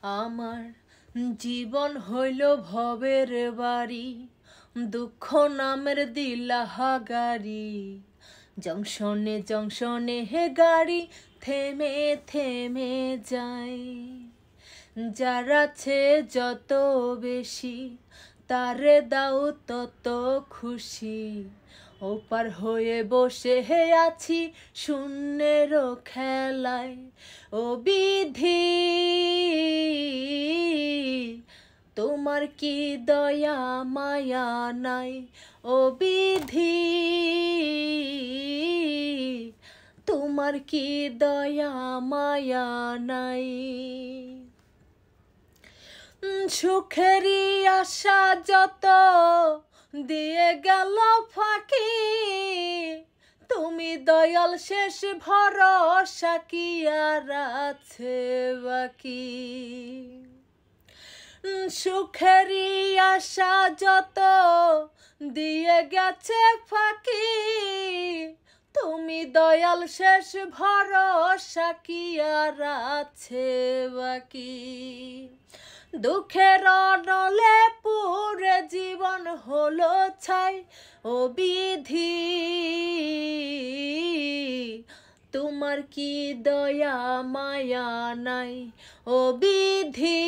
আমার জীবন হইল ভবের বাড়ি, দুঃখ নামের দিলাহাগারি। জংশনে জংশনে হে গাড়ি থেমে থেমে যায়। যার আছে যত বেশি তারে দাও তত খুশি। ওপার হয়ে বসে হে আছি শূন্যের খেলায়। ও বিধি তোমার কি দয়া মায়া নাই? ও বিধি তোমার কি দয়া মায়া নাই? সুখেরই আশা যত দিয়ে গেল ফাঁকি, তুমি দয়াল শেষ ভরসা কি আর আছে বাকি? সুখেরই আশা যত দিয়ে গেছে ফাঁকি, তুমি দয়াল শেষ ভরসা কি আর আছে বাকি? দুঃখের নলে পুরে জীবন হলো ছাই। ও বিধি তোমার কি দয়া মায়া নাই? ও বিধি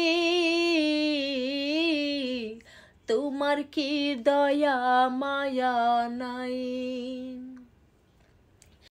তোমার কি দয়া মায়া নাই?